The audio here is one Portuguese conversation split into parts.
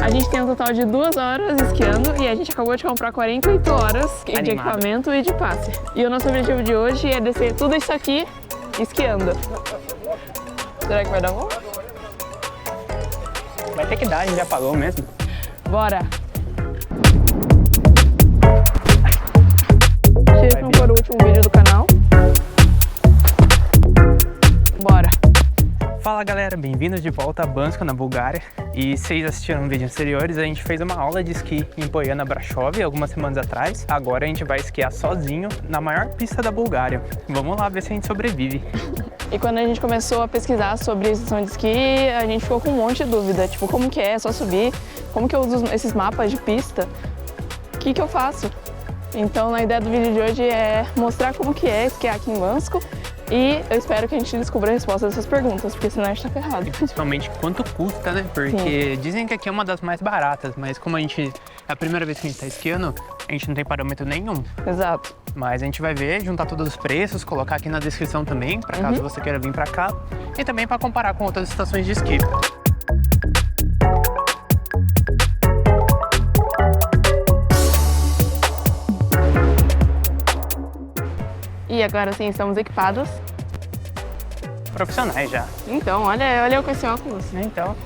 A gente tem um total de 2 horas esquiando e a gente acabou de comprar 48 horas de equipamento e de passe. E o nosso objetivo de hoje é descer tudo isso aqui esquiando. Será que vai dar bom? Vai ter que dar, a gente já pagou mesmo. Bora! Esse não for o último vídeo do canal. Bora! Fala galera, bem-vindos de volta a Bansko, na Bulgária. E vocês assistiram vídeos anteriores, a gente fez uma aula de esqui em Poiana Brasov algumas semanas atrás. Agora a gente vai esquiar sozinho na maior pista da Bulgária. Vamos lá ver se a gente sobrevive. E quando a gente começou a pesquisar sobre a estação de esqui, a gente ficou com um monte de dúvida. Tipo, como que é só subir? Como que eu uso esses mapas de pista? O que eu faço? Então, a ideia do vídeo de hoje é mostrar como que é esquiar aqui em Bansko. E eu espero que a gente descubra a resposta dessas perguntas, porque senão a gente tá ferrado. E principalmente quanto custa, né? Porque Sim. Dizem que aqui é uma das mais baratas, mas como é a primeira vez que a gente tá esquiando, a gente não tem parâmetro nenhum. Exato. Mas a gente vai ver, juntar todos os preços, colocar aqui na descrição também, para caso você queira vir para cá. E também para comparar com outras estações de esqui. E agora sim, estamos equipados. Profissionais já. Então, olha eu com esse óculos. Então.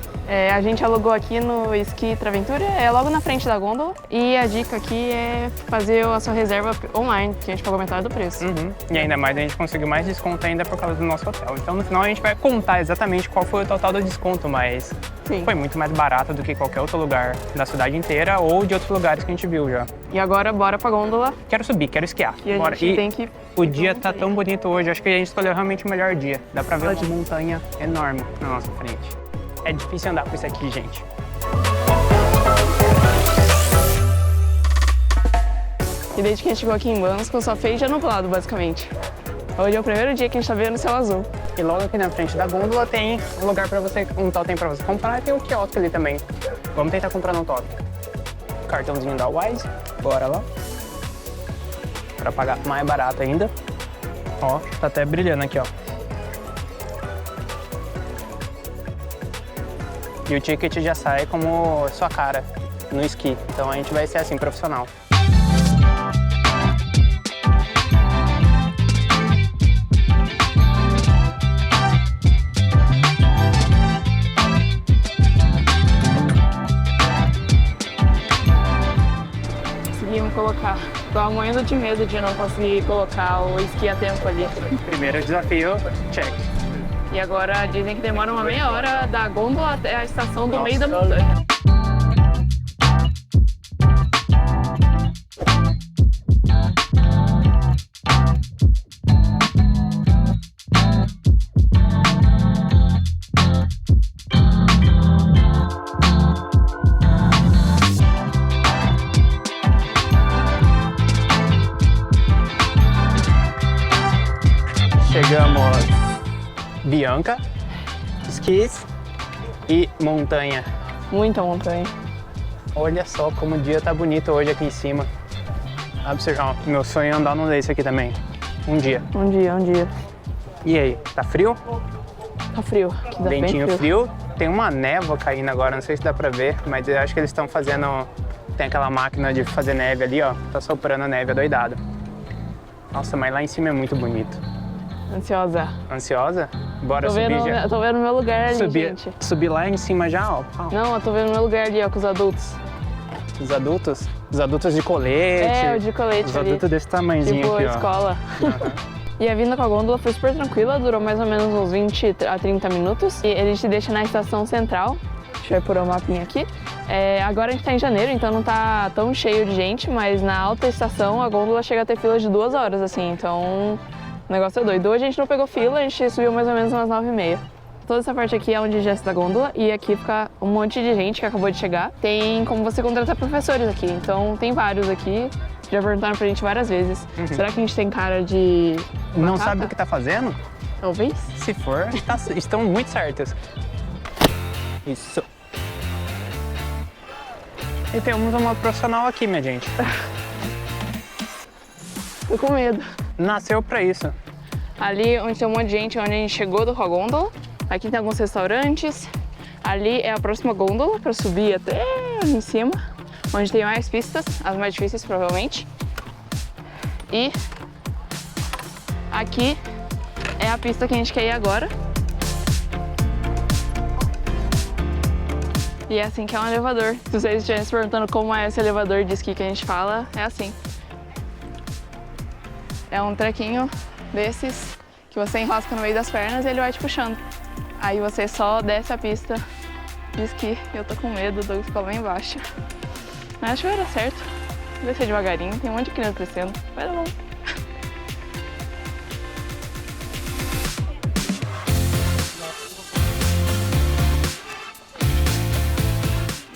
A gente alugou aqui no Ski Traventura, é logo na frente da gôndola. E a dica aqui é fazer a sua reserva online, que a gente pagou metade do preço. E ainda mais a gente conseguiu mais desconto ainda por causa do nosso hotel. Então no final a gente vai contar exatamente qual foi o total do desconto, mas Sim. Foi muito mais barato do que qualquer outro lugar da cidade inteira ou de outros lugares que a gente viu já. E agora bora pra gôndola. Quero subir, quero esquiar. E Bora. A gente tem que... O dia tá tão bonito hoje, acho que a gente escolheu realmente o melhor dia. Dá pra ver uma montanha enorme na nossa frente. É difícil andar com isso aqui, gente. E desde que a gente chegou aqui em Bansko, só fez dia nublado, basicamente. Hoje é o primeiro dia que a gente tá vendo o céu azul. E logo aqui na frente da gôndola tem um lugar pra você, um totem pra você comprar e tem um quiosque ali também. Vamos tentar comprar no totem. Cartãozinho da Wise, bora lá. Pra pagar mais barato ainda. Ó, tá até brilhando aqui, ó. E o ticket já sai como sua cara no esqui. Então a gente vai ser assim, profissional. Conseguimos colocar. Tava morrendo de medo de não conseguir colocar o esqui a tempo ali. Primeiro desafio, check. E agora dizem que demora uma meia hora da gôndola até a estação do meio da montanha. Chegamos Bianca, esquis e montanha. Muita montanha. Olha só como o dia tá bonito hoje aqui em cima. Ó, meu sonho é andar num desse aqui também. Um dia. Um dia. E aí, tá frio? Tá frio. Aqui dá bem Ventinho frio. Tem uma névoa caindo agora, não sei se dá pra ver, mas eu acho que eles estão fazendo... Tem aquela máquina de fazer neve ali, ó. Tá soprando a neve adoidado. Nossa, mas lá em cima é muito bonito. Ansiosa. Ansiosa? Bora subir já. Tô vendo meu lugar ali, gente. Subir lá em cima já, ó. Não, eu tô vendo meu lugar ali, ó, com os adultos. Os adultos? Os adultos de colete. É, o de colete Os ali. adultos desse tamanhozinho tipo, aqui, ó. Escola. E a vinda com a gôndola foi super tranquila, durou mais ou menos uns 20 a 30 minutos. E ele te deixa na estação central. Deixa eu pôr o mapinha aqui. Agora a gente tá em janeiro, então não tá tão cheio de gente, mas na alta estação a gôndola chega a ter fila de 2 horas, assim, então o negócio é doido. Hoje a gente não pegou fila, a gente subiu mais ou menos umas 9h30. Toda essa parte aqui é onde desce da gôndola e aqui fica um monte de gente que acabou de chegar. Tem como você contratar professores aqui, então tem vários aqui. Já perguntaram pra gente várias vezes. Será que a gente tem cara de Não batata? sabe o que tá fazendo? Talvez. Se for, estão muito certos. Isso. E temos uma profissional aqui, minha gente. Tô com medo. Nasceu pra isso. Ali onde tem um monte de gente, onde a gente chegou com a gôndola. Aqui tem alguns restaurantes. Ali é a próxima gôndola para subir até ali em cima, onde tem mais pistas, as mais difíceis provavelmente. E aqui é a pista que a gente quer ir agora. E é assim que é um elevador. Se vocês estiverem se perguntando como é esse elevador de esqui que a gente fala, é assim. É um trequinho desses que você enrosca no meio das pernas e ele vai te puxando. Aí você só desce a pista de esqui. Eu tô com medo, o Douglas ficou lá embaixo. Mas acho que vai dar certo. Vou descer devagarinho, tem um monte de criança descendo. Vai dar bom.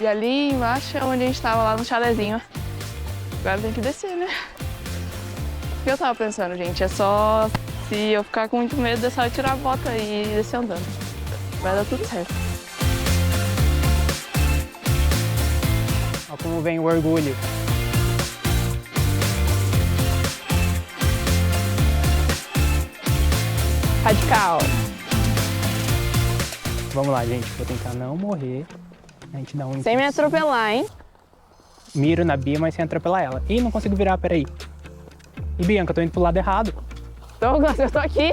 E ali embaixo é onde a gente tava, lá no chalezinho. Agora tem que descer, né? O que eu tava pensando, gente, é só se eu ficar com muito medo, é só eu tirar a bota e descer andando. Vai dar tudo certo. Olha como vem o orgulho. Radical. Vamos lá, gente. Vou tentar não morrer. A gente dá um Sem me atropelar, hein? Miro na Bia, mas sem atropelar ela. Ih, não consigo virar, peraí. E Bianca, eu tô indo pro lado errado. Douglas, eu tô aqui.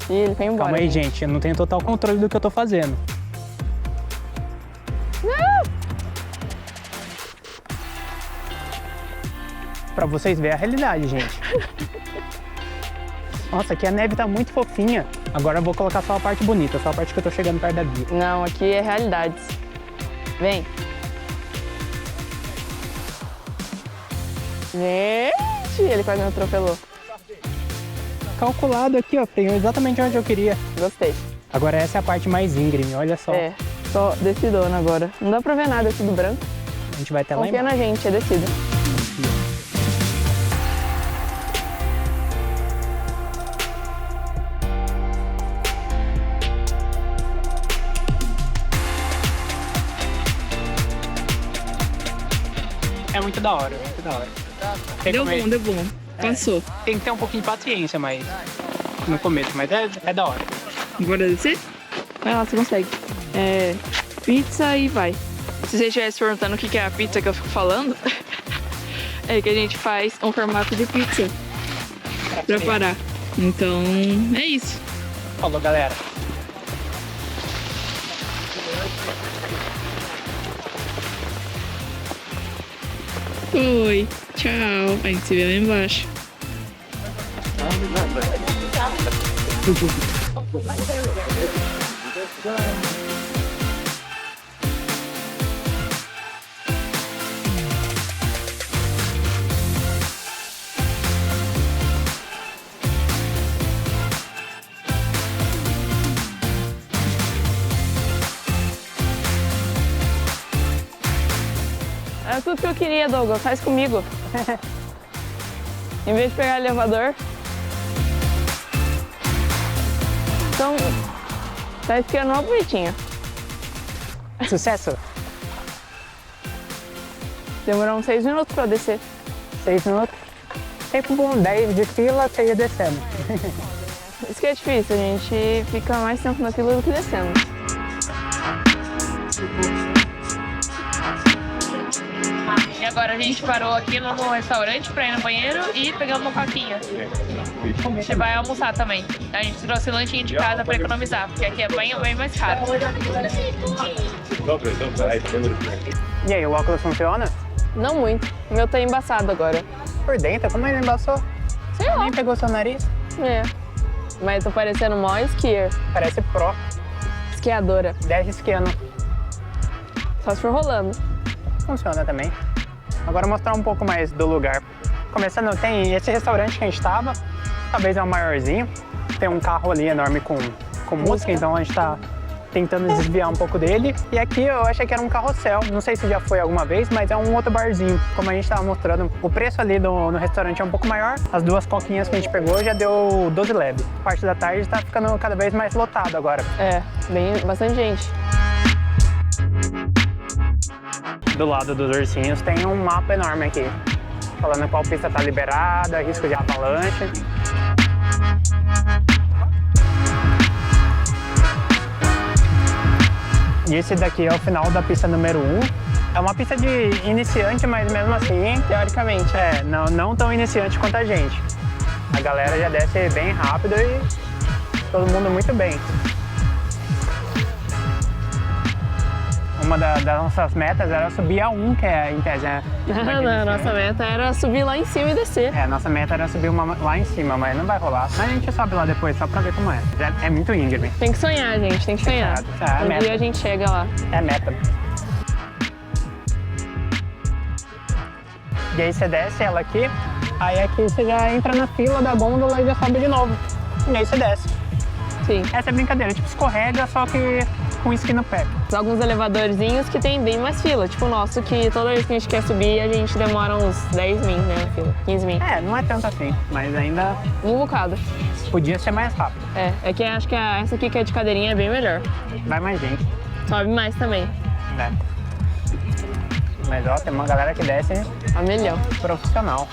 Ih, ele foi embora. Calma aí, gente. Eu não tenho total controle do que eu tô fazendo. Não! Pra vocês verem a realidade, gente. Nossa, aqui a neve tá muito fofinha. Agora eu vou colocar só a parte bonita, só a parte que eu tô chegando perto da Bia. Não, aqui é realidades. Vem. Gente, ele quase me atropelou. Calculado aqui, ó. Freio exatamente onde eu queria. Gostei. Agora essa é a parte mais íngreme, olha só. É, só decidona agora. Não dá pra ver nada, é tudo branco. A gente vai até lá Confia embaixo. na gente, é descida. É muito da hora, muito da hora. Deu bom. Passou. Tem que ter um pouquinho de paciência, mas no começo, mas é da hora. Bora descer? Vai lá, você consegue. É pizza e vai. Se você estivesse perguntando o que é a pizza que eu fico falando, é que a gente faz um formato de pizza pra parar. Então, é isso. Falou, galera. Oi, tchau. A gente se vê lá embaixo. Era tudo que eu queria, Douglas. Faz comigo. Em vez de pegar elevador. Então, tá esquiando uma bonitinha. Sucesso! Demorou uns 6 minutos pra descer. 6 minutos. Tempo bom, 10 de fila, você ia descendo. Isso que é difícil, a gente fica mais tempo na fila do que descendo. E agora a gente parou aqui no restaurante pra ir no banheiro e pegamos uma coquinha. A gente vai almoçar também. A gente trouxe lanchinho de casa pra economizar, porque aqui é bem mais caro. E aí, o óculos funciona? Não muito. O meu tá embaçado agora. Por dentro? Como ele embaçou? Sei lá. Nem pegou seu nariz? É. Mas tô parecendo mó skier. Parece pro. Esquiadora. 10 esquiando. Só se for rolando. Funciona também. Agora eu vou mostrar um pouco mais do lugar. Começando, tem esse restaurante que a gente tava. Talvez é o maiorzinho. Tem um carro ali enorme com música, então a gente tá tentando desviar um pouco dele. E aqui eu achei que era um carrossel. Não sei se já foi alguma vez, mas é um outro barzinho. Como a gente tava mostrando, o preço ali no restaurante é um pouco maior. As 2 coquinhas que a gente pegou já deu 12 leve. A parte da tarde tá ficando cada vez mais lotado agora. É, bastante gente. Do lado dos ursinhos tem um mapa enorme aqui, falando qual pista tá liberada, risco de avalanche. E esse daqui é o final da pista número 1. É uma pista de iniciante, mas mesmo assim, Teoricamente. não tão iniciante quanto a gente. A galera já desce bem rápido e todo mundo muito bem. Uma das nossas metas era subir a 1, que é em tese, né? Não, nossa meta era subir lá em cima e descer. Nossa meta era subir uma lá em cima, mas não vai rolar. Mas a gente sobe lá depois, só pra ver como é. É muito íngreme. Tem que sonhar, gente, tem que sonhar. É a Um meta. dia a gente chega lá. É a meta. E aí você desce ela aqui, aí aqui você já entra na fila da gôndola e já sobe de novo. E aí você desce. Sim. Essa é brincadeira, tipo escorrega, só que com esqui no pé. Alguns elevadorzinhos que tem bem mais fila, tipo o nosso, que toda vez que a gente quer subir, a gente demora uns 10 min, né, na fila, 15 min. Não é tanto assim, mas ainda Um bocado. podia ser mais rápido. É que acho que essa aqui que é de cadeirinha é bem melhor. Vai mais gente, Sobe mais também, né? Mas ó, tem uma galera que desce a milhão. profissional.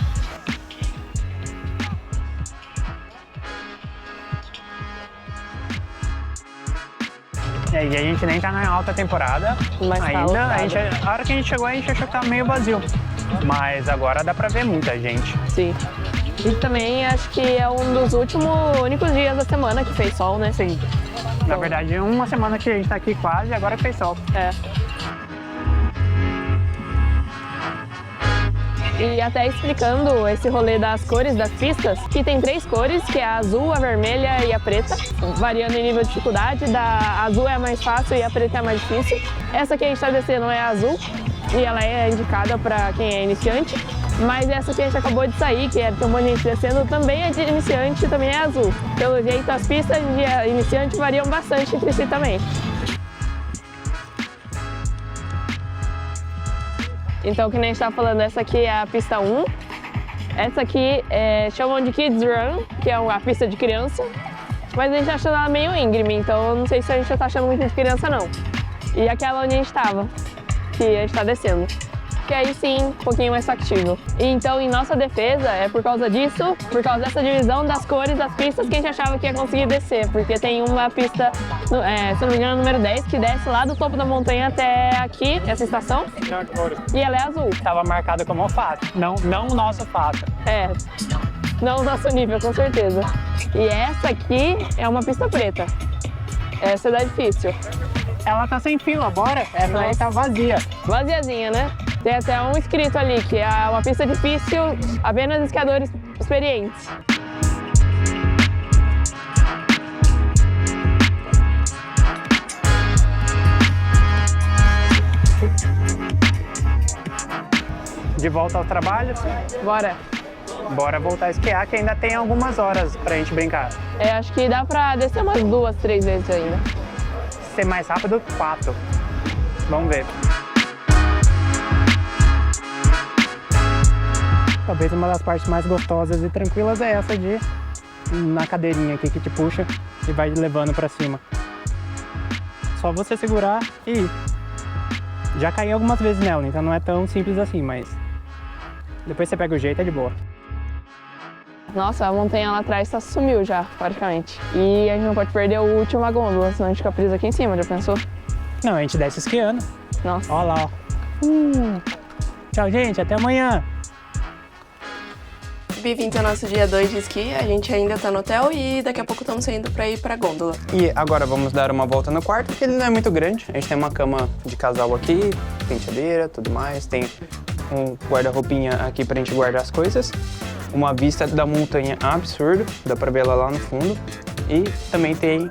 E aí a gente nem tá na alta temporada Mas tá ainda. lotado. A hora que a gente chegou, a gente achou que tava meio vazio. Mas agora dá pra ver muita gente. Sim. E também acho que é um dos únicos dias da semana que fez sol, né? Sim. Na verdade, uma semana que a gente tá aqui quase, agora fez sol. É. E até explicando esse rolê das cores das pistas, que tem 3 cores, que é a azul, a vermelha e a preta, variando em nível de dificuldade. A azul é a mais fácil e a preta é a mais difícil. Essa que a gente está descendo é a azul e ela é indicada para quem é iniciante. Mas essa que a gente acabou de sair, que é tem um monte de gente descendo, também é de iniciante e também é azul. Pelo jeito, as pistas de iniciante variam bastante entre si também. Então, que nem a gente estava falando, essa aqui é a pista 1. Essa aqui chamam de Kids Run, que é a pista de criança. Mas a gente achou ela meio íngreme, então não sei se a gente já tá achando muito de criança, não. E aquela onde a gente estava, que a gente está descendo. Que aí sim, um pouquinho mais factível. E então, em nossa defesa, é por causa disso, por causa dessa divisão das cores das pistas que a gente achava que ia conseguir descer. Porque tem uma pista, se não me engano, número 10, que desce lá do topo da montanha até aqui, essa estação. E ela é azul. Tava marcado como fácil, não o nosso fácil. Não o nosso nível, com certeza. E essa aqui é uma pista preta. Essa é da difícil. Ela tá sem fila, bora? Essa aí tá vazia. Vaziazinha, né? Tem até um escrito ali, que é uma pista difícil, apenas esquiadores experientes. De volta ao trabalho, Bora. bora voltar a esquiar, que ainda tem algumas horas pra gente brincar. Acho que dá pra descer umas 2, 3 vezes ainda. Ser mais rápido, 4. Vamos ver. Talvez uma das partes mais gostosas e tranquilas é essa de na cadeirinha aqui que te puxa e vai te levando pra cima. Só você segurar e ir. Já caí algumas vezes nela, então não é tão simples assim, mas depois você pega o jeito, é de boa. Nossa, a montanha lá atrás sumiu já, praticamente. E a gente não pode perder o último gôndola, senão a gente fica preso aqui em cima, já pensou? Não, a gente desce esquiando. Nossa. Ó lá, ó. Tchau, gente, até amanhã. Bem-vindo ao nosso dia 2 de esqui. A gente ainda tá no hotel e daqui a pouco estamos saindo pra ir pra gôndola. E agora vamos dar uma volta no quarto, porque ele não é muito grande. A gente tem uma cama de casal aqui, penteadeira, tudo mais. Tem um guarda-roupinha aqui pra gente guardar as coisas. Uma vista da montanha absurdo, dá pra ver ela lá no fundo. E também tem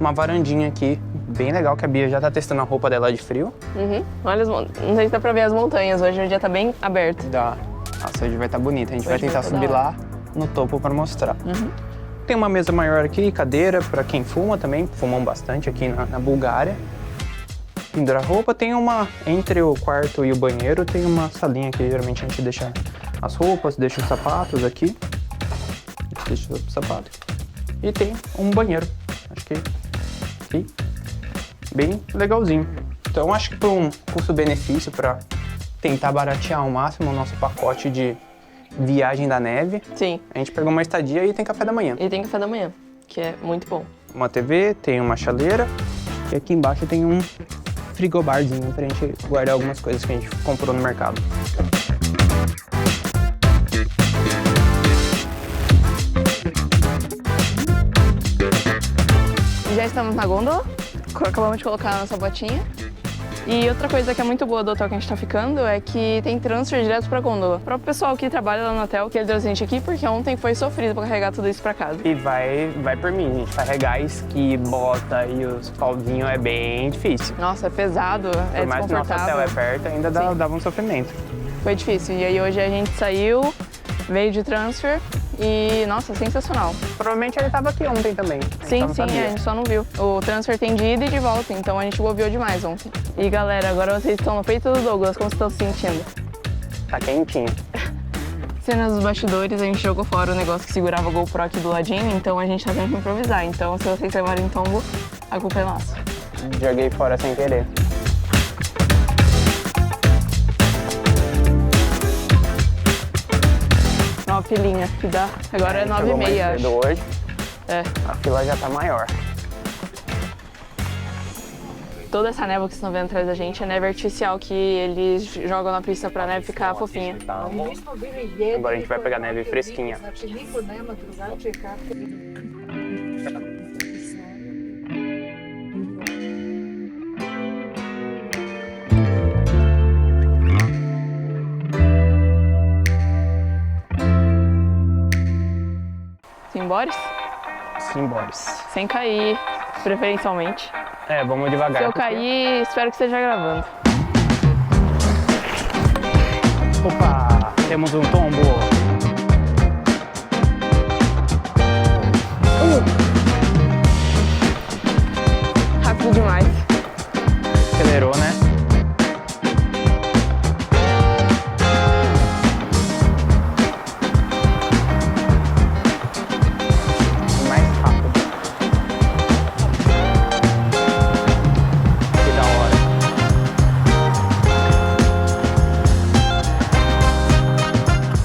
uma varandinha aqui, bem legal, que a Bia já tá testando a roupa dela de frio. Olha, não sei se dá pra ver as montanhas, hoje o dia tá bem aberto. Dá. Nossa, hoje vai estar bonito. A gente vai Hoje tentar vai tá subir da lá no topo pra mostrar. Tem uma mesa maior aqui, cadeira pra quem fuma também. Fumam bastante aqui na Bulgária. Pendura roupa. Tem entre o quarto e o banheiro, tem uma salinha que geralmente a gente deixa as roupas, deixa os sapatos aqui. A gente deixa os sapatos. E tem um banheiro. Acho que aqui. Bem legalzinho. Então acho que por um custo-benefício pra tentar baratear ao máximo o nosso pacote de viagem da neve. Sim. A gente pegou uma estadia e tem café da manhã. E tem café da manhã, que é muito bom. Uma TV, tem uma chaleira E aqui embaixo tem um frigobarzinho pra gente guardar algumas coisas que a gente comprou no mercado. Já estamos na gôndola, acabamos de colocar a nossa botinha. E outra coisa que é muito boa do hotel que a gente tá ficando é que tem transfer direto pra gôndola. Para o pessoal que trabalha lá no hotel, que ele trouxe a gente aqui, porque ontem foi sofrido pra carregar tudo isso pra casa. E vai por mim, gente. Carregar esqui, bota e os pauzinhos é bem difícil. Nossa, é pesado, é Por mais que o nosso hotel desconfortável. é perto, ainda dava um sofrimento. Foi difícil. E aí hoje a gente saiu, veio de transfer e, nossa, sensacional. Provavelmente ele tava aqui ontem também. Sim, Então não sim, sabia. a gente só não viu. O transfer tem de ida e de volta, então a gente bobeou demais ontem. E galera, agora vocês estão no peito do Douglas, como vocês estão se sentindo? Tá quentinho. Cenas dos bastidores, a gente jogou fora o negócio que segurava o GoPro aqui do ladinho, então a gente tá tendo que improvisar. Então se vocês levarem tombo, a culpa é nossa. Joguei fora sem querer. Uma filinha que dá. Agora é 9h30, acho. Hoje, É. a fila já tá maior. Toda essa névoa que vocês estão vendo atrás da gente é neve artificial que eles jogam na pista pra neve ficar fofinha. Tá. Agora a gente vai pegar neve fresquinha. Simbores? Simbores. Sem cair, preferencialmente. É, vamos devagar. Se eu porque- cair, espero que esteja gravando. Opa, temos um tombo. Rápido demais. Acelerou, né? Mais rápido. Que da hora.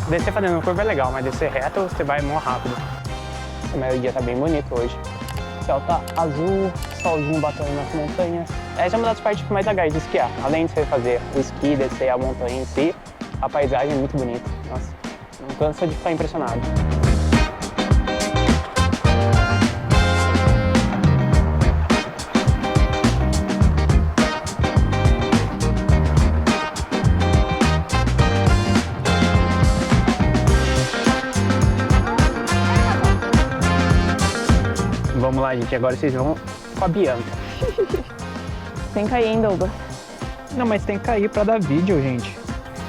Descer fazendo curva é legal, mas descer reto você vai mó rápido. Mas o dia tá bem bonito hoje. O céu tá azul, solzinho batendo nas montanhas. Essa é uma das partes mais legais de esquiar. Além de você fazer o esqui, descer a montanha em si, a paisagem é muito bonita. Nossa, não cansa de ficar impressionado. Vamos lá, gente. Agora vocês vão com a Bianca. Sem cair, hein, Douglas? Não, mas tem que cair pra dar vídeo, gente.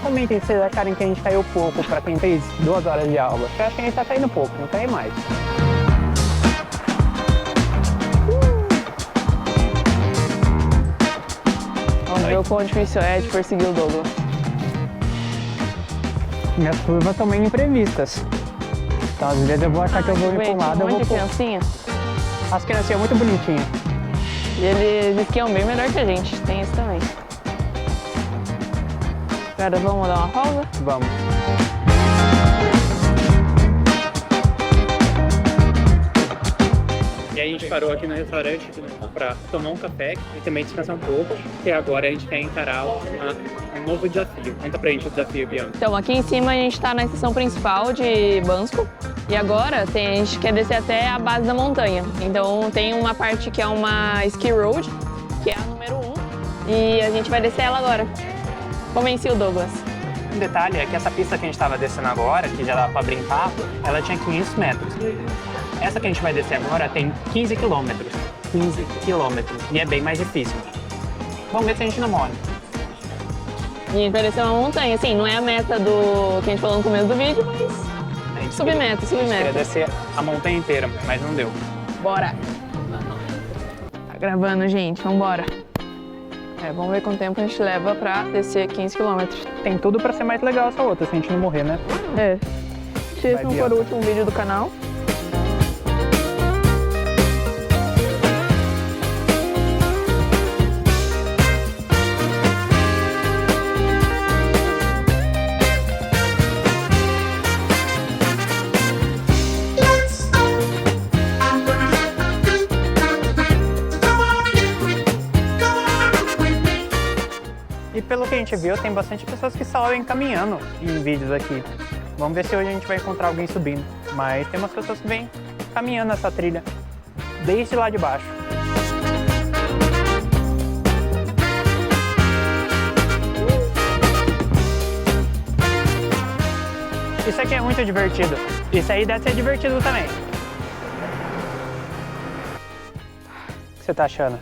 Comentem se vocês acharem que a gente caiu pouco pra quem fez 2 horas de aula. Eu acho que a gente tá caindo pouco, não cai mais. Vamos ver o quão difícil é de perseguir o Douglas. Minhas curvas são meio imprevistas. Então, às vezes eu vou achar que eu vou ir pra um lado, um eu vou monte de pro... criancinha. As criancinhas muito bonitinhas. E eles esquiam bem melhor que a gente, tem isso também. Agora vamos dar uma pausa? Vamos. E aí a gente parou aqui no restaurante para tomar um café e também descansar um pouco. E agora a gente quer encarar um novo desafio. Conta pra gente o desafio, Bianca. Então, aqui em cima a gente está na estação principal de Bansko. E agora a gente quer descer até a base da montanha. Então tem uma parte que é uma ski road, que é a número 1. E a gente vai descer ela agora. Convenci o Douglas. Um detalhe é que essa pista que a gente estava descendo agora, que já dá para brincar, ela tinha 500 metros. Essa que a gente vai descer agora tem 15 quilômetros. 15 quilômetros. E é bem mais difícil. Vamos ver se a gente não morre. E a gente vai descer uma montanha. Assim, não é a meta do que a gente falou no começo do vídeo, mas A gente submeta, queria- A gente queria submeta. descer a montanha inteira, mas não deu. Bora! Tá gravando, gente. Vambora. Vamos ver quanto tempo a gente leva pra descer 15 km. Tem tudo para ser mais legal essa outra, se a gente não morrer, né? Se esse não for o último vídeo do canal. E pelo que a gente viu, tem bastante pessoas que sobem caminhando em vídeos aqui. Vamos ver se hoje a gente vai encontrar alguém subindo. Mas tem umas pessoas que vêm caminhando nessa trilha, desde lá de baixo. Isso aqui é muito divertido. Isso aí deve ser divertido também. O que você tá achando?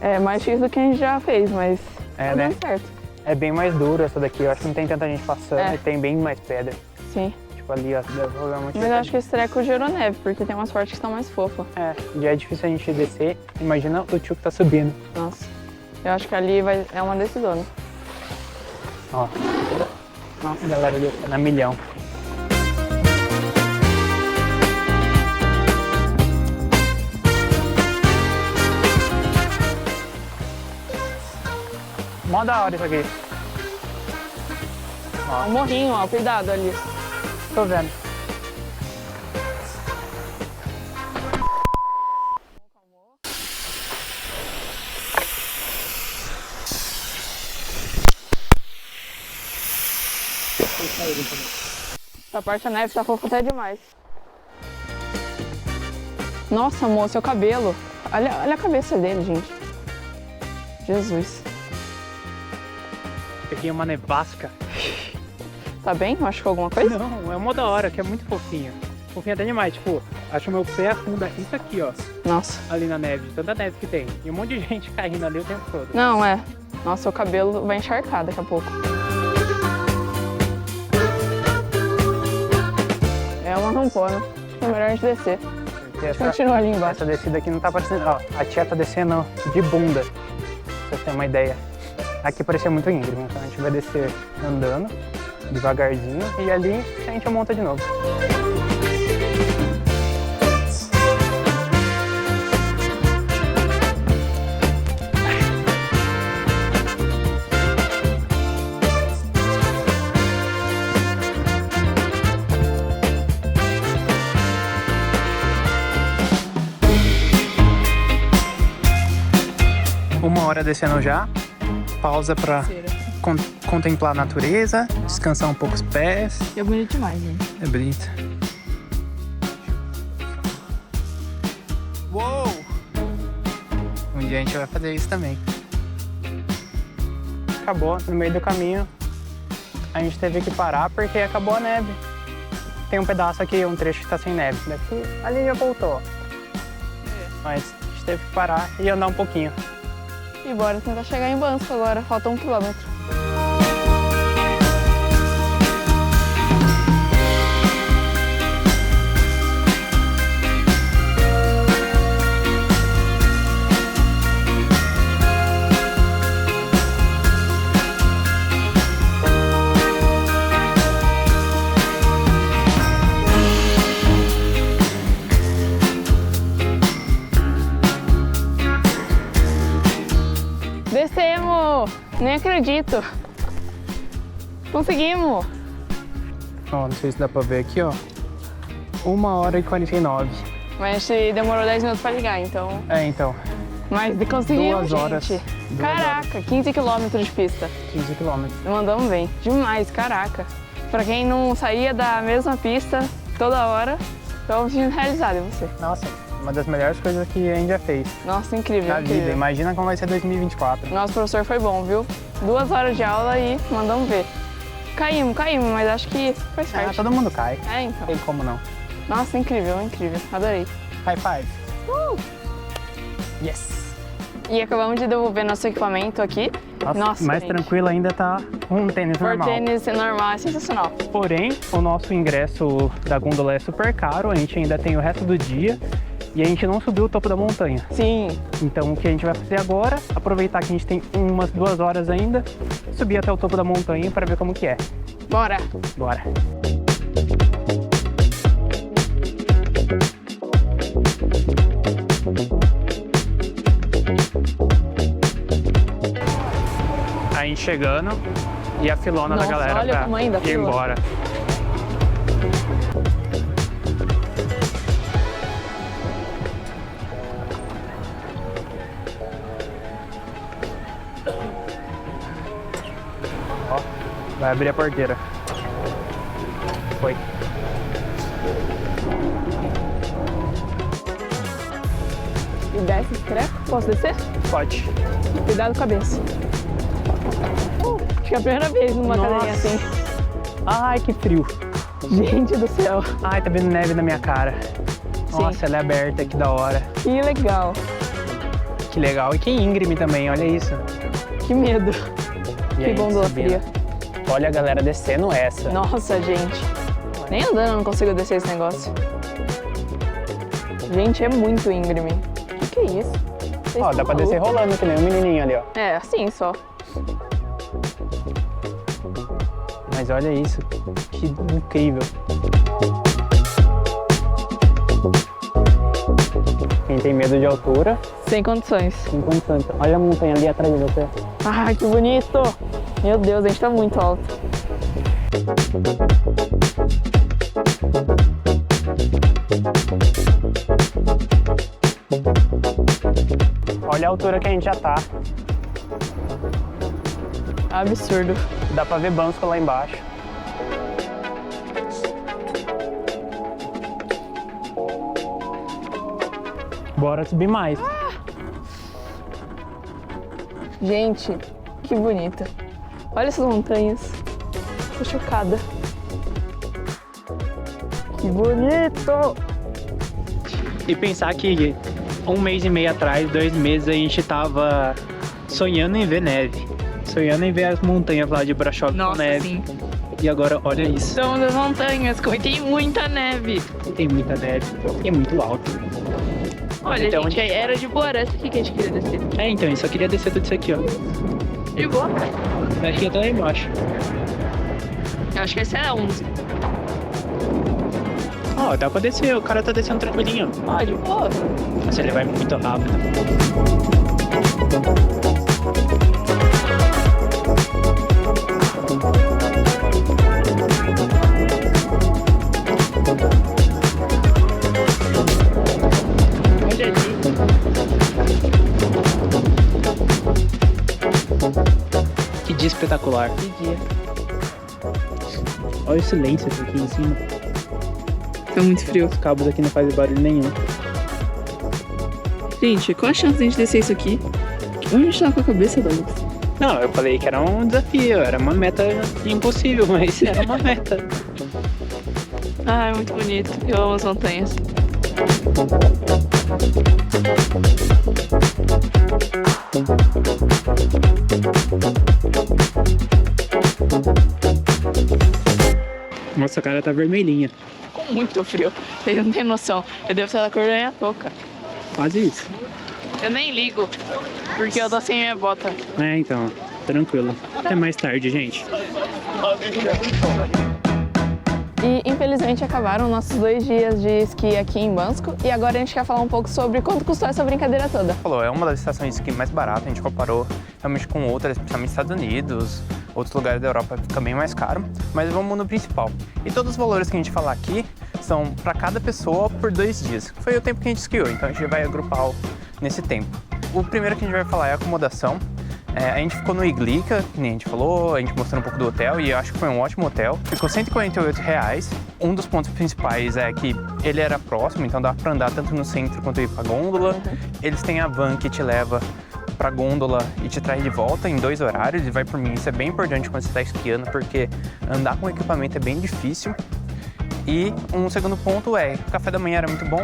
É mais difícil do que a gente já fez, mas É, tá né? dando certo. É bem mais duro essa daqui. Eu acho que não tem tanta gente passando e tem bem mais pedra. Sim. Tipo ali, ó, deve rolar muito. Mas eu acho que esse treco gerou neve, porque tem umas partes que estão mais fofas. É, já é difícil a gente descer. Imagina o tio que tá subindo. Nossa. Eu acho que ali é uma decisona. Ó. Nossa, galera, ali tá na milhão. Mó da hora isso aqui. Ó, um morrinho, ó, cuidado ali. Tô vendo. Essa parte da neve tá fofa até demais. Nossa, amor, seu cabelo. Olha a cabeça dele, gente. Jesus. Peguei uma nevasca. Tá bem? Machucou alguma coisa? Não, é uma da hora, que é muito fofinha. Fofinha até demais, tipo, acho que meu pé afunda isso aqui, ó, Nossa. ali na neve, tanta neve que tem. E um monte de gente caindo ali o tempo todo. Não, é. Nossa, seu cabelo vai encharcar daqui a pouco. É uma rampona. É melhor a gente descer. E Continua ali embaixo. essa descida aqui não tá parecendo... Ó, a tia tá descendo de bunda, pra você ter uma ideia. Aqui parecia muito íngreme, então a gente vai descer andando, devagarzinho, e ali a gente monta de novo. Uma hora descendo já, pausa pra contemplar a natureza, descansar um pouco os pés. É bonito demais, gente. É bonito. Uou! Um dia a gente vai fazer isso também. Acabou, no meio do caminho, a gente teve que parar porque acabou a neve. Tem um pedaço aqui, um trecho que tá sem neve. Daqui, ali já voltou. Mas a gente teve que parar e andar um pouquinho. E bora tentar chegar em Bansko agora. Falta 1 quilômetro. Descemos! Nem acredito! Conseguimos! Ó, não sei se dá pra ver aqui, ó. 1h49. Mas a gente demorou 10 minutos pra ligar, então... É, então, Mas conseguimos, 2 horas. gente! 2 Caraca, 15 quilômetros de pista. 15 quilômetros. Mandamos bem. Demais, caraca. Pra quem não saía da mesma pista toda hora, tô sentindo realizado em você. Nossa, uma das melhores coisas que a gente já fez Nossa, incrível, na vida. incrível. Imagina como vai ser 2024. Nosso professor foi bom, viu? 2 horas de aula e mandamos ver. Caímos, mas acho que foi Ah, certo. todo mundo cai. É, então. Tem como não. Nossa, incrível, incrível. Adorei. High five. Yes. E acabamos de devolver nosso equipamento aqui. Nossa, mais gente. tranquilo ainda tá um tênis Por normal. tênis normal, é sensacional. Porém, o nosso ingresso da gôndola é super caro, a gente ainda tem o resto do dia e a gente não subiu o topo da montanha. Sim. Então o que a gente vai fazer agora, aproveitar que a gente tem umas 2 horas ainda, subir até o topo da montanha para ver como que é. Bora. Bora! A gente chegando e a filona da Nossa, galera olha o tamanho da pra ir fila. embora. Vai abrir a porteira. Foi. E desce esse treco. Posso descer? Pode. Cuidado com a cabeça. Acho que é a primeira vez numa cadeirinha assim. Ai, que frio. Gente do céu. Ai, tá vendo neve na minha cara. Nossa, ela é aberta, que da hora. Que legal. Que legal. E que íngreme também, olha isso. Que medo. E Que aí, gôndola subindo. fria. Olha a galera descendo essa. Nossa, gente. Nem andando eu não consigo descer esse negócio. Gente, é muito íngreme. Que é isso? Vocês Ó, estão dá pra descer malucos. rolando, que nem o menininho ali, ó. É, assim só. Mas olha isso. Que incrível. Quem tem medo de altura, Sem condições. tem condição. Olha a montanha ali atrás de você. Ai, que bonito. Meu Deus, a gente tá muito alto. Olha a altura que a gente já tá. Absurdo. Dá pra ver Bansko lá embaixo. Bora subir mais. Gente, que bonita. Olha essas montanhas. Tô chocada. Que bonito! E pensar que 1 mês e meio atrás, 2 meses, a gente tava sonhando em ver neve. Sonhando em ver as montanhas lá de Brasov com neve. sim. E agora, olha isso. São das montanhas, tem muita neve. Tem muita neve. E é muito alto. Olha, Então, gente, era de boa, essa aqui que a gente queria descer. É, então, eu só queria descer tudo isso aqui, ó. De boa. Daqui até lá embaixo. Eu acho que esse é 11. Ó, dá pra descer, o cara tá descendo tranquilinho. Ó, de boa. Nossa, ele vai muito rápido. Olha ali. Que dia espetacular. Que dia. Olha o silêncio aqui em cima. Tá muito frio. Os cabos aqui não fazem barulho nenhum. Gente, qual a chance de a gente descer isso aqui? Onde a gente tá com a cabeça, Douglas? Não, eu falei que era um desafio, era uma meta impossível, mas era uma meta. Ah, é muito bonito. Eu amo as montanhas. Nossa, a cara tá vermelhinha. Com muito frio. Vocês não têm noção. Eu devo ser da cor da minha touca. Quase isso. Eu nem ligo, porque eu tô sem minha bota. É, então, tranquilo. Até mais tarde, gente. E infelizmente acabaram nossos 2 dias de esqui aqui em Bansko. E agora a gente quer falar um pouco sobre quanto custou essa brincadeira toda. Falou, é uma das estações de esqui mais baratas, a gente comparou realmente com outras, especialmente Estados Unidos, outros lugares da Europa fica bem mais caro, mas vamos no principal. E todos os valores que a gente falar aqui são para cada pessoa por 2 dias. Foi o tempo que a gente esquiou, então a gente vai agrupar nesse tempo. O primeiro que a gente vai falar é a acomodação. A gente ficou no Iglica, que nem a gente falou, a gente mostrou um pouco do hotel e eu acho que foi um ótimo hotel. Ficou R$148. Um dos pontos principais é que ele era próximo, então dava para andar tanto no centro quanto ir para gôndola. Eles têm a van que te leva para gôndola e te traz de volta em 2 horários e vai por mim. Isso é bem importante quando você está esquiando, porque andar com equipamento é bem difícil. E um segundo ponto é, o café da manhã era muito bom.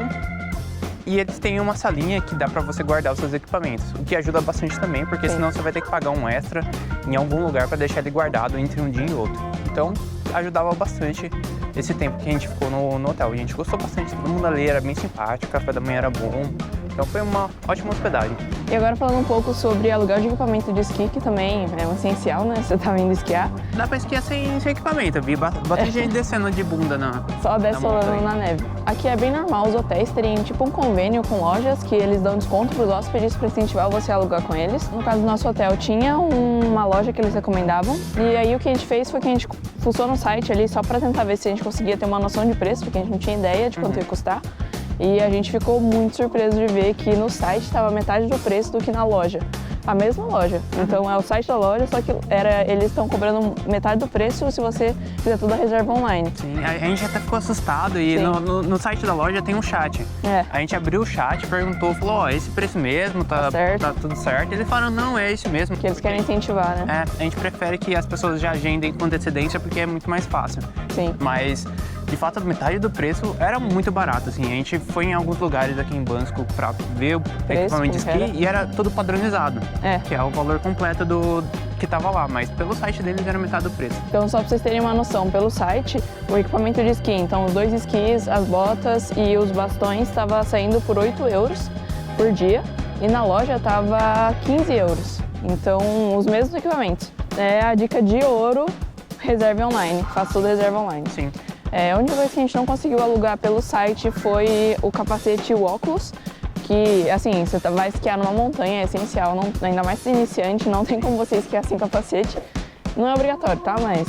E eles têm uma salinha que dá para você guardar os seus equipamentos, o que ajuda bastante também, porque senão você vai ter que pagar um extra em algum lugar para deixar ele guardado entre um dia e outro. Então, ajudava bastante esse tempo que a gente ficou no hotel. A gente gostou bastante, todo mundo ali era bem simpático, o café da manhã era bom. Então foi uma ótima hospedagem. E agora falando um pouco sobre aluguel de equipamento de esqui, que também é um essencial, né? Você tá vindo esquiar, Dá pra esquiar sem equipamento, eu vi bastante gente descendo de bunda na... só desce solando montanha. na neve. Aqui é bem normal os hotéis terem tipo um convênio com lojas que eles dão desconto para os hóspedes para incentivar você a alugar com eles. No caso do nosso hotel tinha uma loja que eles recomendavam e aí o que a gente fez foi que a gente fuçou no site ali só para tentar ver se a gente conseguia ter uma noção de preço, porque a gente não tinha ideia de quanto ia custar. E a gente ficou muito surpreso de ver que no site estava metade do preço do que na loja. A mesma loja. Então é o site da loja, só que eles estão cobrando metade do preço se você fizer toda a reserva online. Sim, a gente até ficou assustado e no site da loja tem um chat. A gente abriu o chat, perguntou, falou, ó, esse preço mesmo, tá tudo certo. Eles falaram, não, é esse mesmo. Que eles querem incentivar, né? A gente prefere que as pessoas já agendem com antecedência porque é muito mais fácil. Sim. Mas, de fato, a metade do preço era muito barato, assim. A gente foi em alguns lugares aqui em Bansko pra ver o equipamento de esqui e era tudo padronizado. Que é o valor completo do que tava lá, mas pelo site deles era metade do preço. Então, só pra vocês terem uma noção, pelo site, o equipamento de esqui, então os 2 esquis, as botas e os bastões estava saindo por 8 euros por dia e na loja tava 15 euros. Então, os mesmos equipamentos. É a dica de ouro, reserva online, faça toda a reserva online. Sim. A única coisa que a gente não conseguiu alugar pelo site foi o capacete e o óculos, que, assim, você vai esquiar numa montanha, é essencial, ainda mais se iniciante, não tem como você esquiar sem capacete. Não é obrigatório, tá? Mas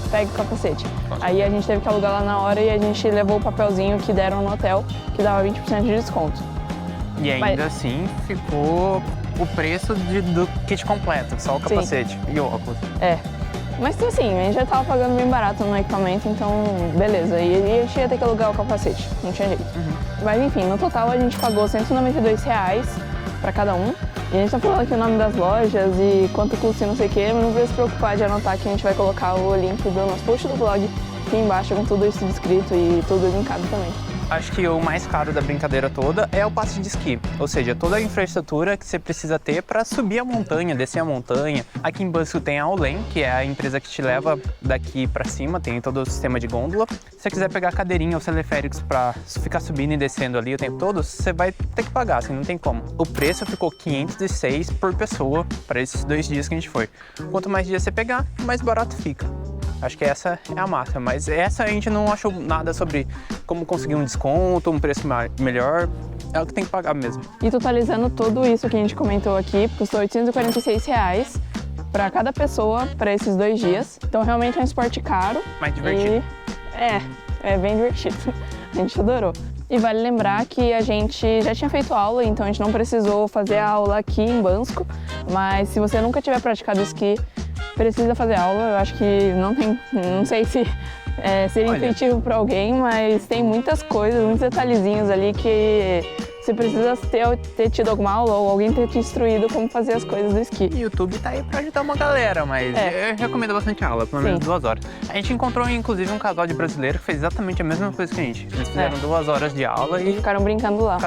pega o capacete. Aí a gente teve que alugar lá na hora e a gente levou o papelzinho que deram no hotel, que dava 20% de desconto. E ainda assim ficou o preço do kit completo, só o capacete e o óculos. Mas assim, a gente já tava pagando bem barato no equipamento, então beleza. E a gente ia ter que alugar o capacete, não tinha jeito. Mas enfim, no total a gente pagou R$192 para cada um. E a gente tá falando aqui o nome das lojas e quanto custa e não sei o quê, mas não precisa se preocupar de anotar que a gente vai colocar o link do nosso post do blog aqui embaixo com tudo isso descrito e tudo linkado também. Acho que o mais caro da brincadeira toda é o passe de esqui, ou seja, toda a infraestrutura que você precisa ter para subir a montanha, descer a montanha. Aqui em Bansko tem a Olen, que é a empresa que te leva daqui para cima, tem todo o sistema de gôndola. Se você quiser pegar cadeirinha ou teleféricos para ficar subindo e descendo ali o tempo todo, você vai ter que pagar, assim, não tem como. O preço ficou 506 por pessoa para esses 2 dias que a gente foi. Quanto mais dias você pegar, mais barato fica. Acho que essa é a massa, mas essa a gente não achou nada sobre como conseguir um desconto, um preço melhor, é o que tem que pagar mesmo. E totalizando tudo isso que a gente comentou aqui, custou R$846 para cada pessoa para esses 2 dias. Então realmente é um esporte caro. Mais divertido. É bem divertido, a gente adorou. E vale lembrar que a gente já tinha feito aula, então a gente não precisou fazer a aula aqui em Bansko, mas se você nunca tiver praticado esqui, precisa fazer aula. Eu acho que não sei se seria intuitivo para alguém, mas tem muitas coisas, muitos detalhezinhos ali que você precisa ter tido alguma aula ou alguém ter te instruído como fazer as coisas do esqui. O YouTube tá aí pra ajudar uma galera, mas eu recomendo bastante aula, pelo menos 2 horas. A gente encontrou, inclusive, um casal de brasileiro que fez exatamente a mesma coisa que a gente. Eles fizeram 2 horas de aula e ficaram brincando lá.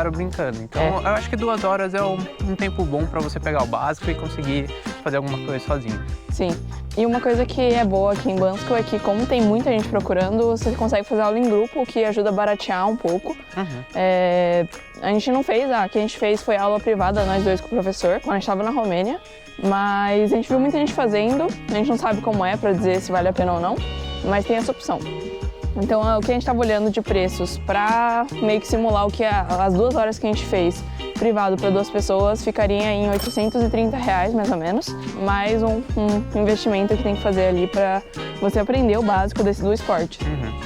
Então, eu acho que 2 horas é um tempo bom pra você pegar o básico e conseguir fazer alguma coisa sozinho. Sim. E uma coisa que é boa aqui em Bansko é que, como tem muita gente procurando, você consegue fazer aula em grupo, o que ajuda a baratear um pouco. A gente não fez, a que a gente fez foi aula privada, nós 2 com o professor, quando a gente estava na Romênia. Mas a gente viu muita gente fazendo, a gente não sabe como é para dizer se vale a pena ou não, mas tem essa opção. Então, o que a gente estava olhando de preços para meio que simular o que as 2 horas que a gente fez privado para 2 pessoas ficaria em R$830 mais ou menos, mais um investimento que tem que fazer ali para você aprender o básico do esporte.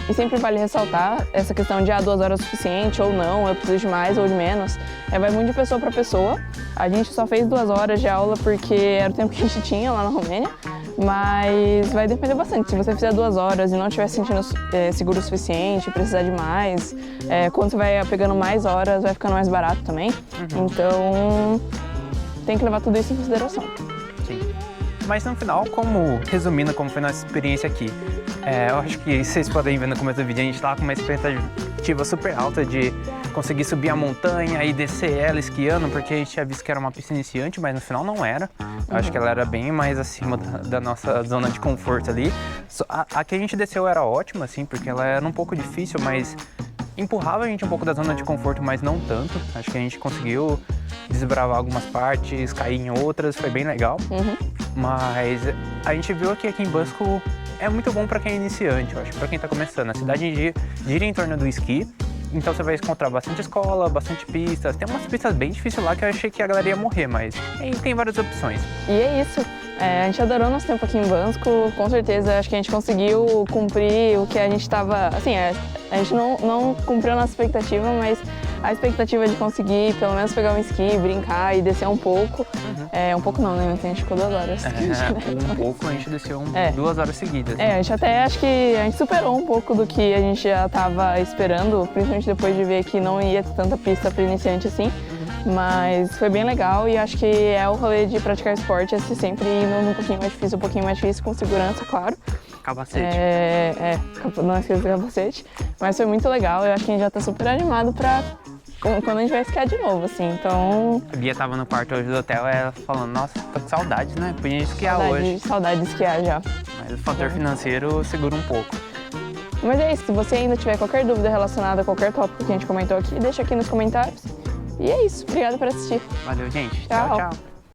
E sempre vale ressaltar essa questão de 2 horas é suficiente ou não, eu preciso de mais ou de menos. Vai muito de pessoa para pessoa. A gente só fez 2 horas de aula porque era o tempo que a gente tinha lá na Romênia, mas vai depender bastante. Se você fizer 2 horas e não estiver se sentindo seguro o suficiente, precisar de mais, quando você vai pegando mais horas, vai ficando mais barato também. Então, tem que levar tudo isso em consideração. Sim. Mas no final, resumindo como foi nossa experiência aqui, eu acho que vocês podem ver no começo do vídeo, a gente estava com uma expectativa super alta de conseguir subir a montanha e descer ela esquiando, porque a gente tinha visto que era uma pista iniciante, mas no final não era. Eu acho que ela era bem mais acima da nossa zona de conforto ali. A que a gente desceu era ótima, assim, porque ela era um pouco difícil, mas empurrava a gente um pouco da zona de conforto, mas não tanto. Acho que a gente conseguiu desbravar algumas partes, cair em outras, foi bem legal. Mas a gente viu que aqui em Bansko é muito bom para quem é iniciante, eu acho, para quem tá começando. A cidade gira em torno do esqui, então você vai encontrar bastante escola, bastante pistas. Tem umas pistas bem difíceis lá que eu achei que a galera ia morrer, mas tem várias opções. E é isso. A gente adorou nosso tempo aqui em Bansko, com certeza acho que a gente conseguiu cumprir o que a gente estava, assim, a gente não cumpriu a nossa expectativa, mas a expectativa de conseguir pelo menos pegar um esqui, brincar e descer um pouco. Um pouco não, né? A gente ficou 2 horas. Um pouco a gente desceu 2 horas seguidas. A gente até acho que a gente superou um pouco do que a gente já estava esperando, principalmente depois de ver que não ia ter tanta pista para iniciante assim. Mas foi bem legal e acho que é o rolê de praticar esporte, é sempre indo um pouquinho mais difícil, com segurança, claro. Capacete. Não esqueça do capacete. Mas foi muito legal, eu acho que a gente já tá super animado pra quando a gente vai esquiar de novo, assim, então... A Bia tava no quarto hoje do hotel, ela falando, nossa, tô com saudade, né? Podia esquiar hoje. Saudade de esquiar já. Mas o fator financeiro segura um pouco. Mas é isso, se você ainda tiver qualquer dúvida relacionada a qualquer tópico que a gente comentou aqui, deixa aqui nos comentários. E é isso, obrigada por assistir. Valeu, gente. Tchau. Tchau, tchau.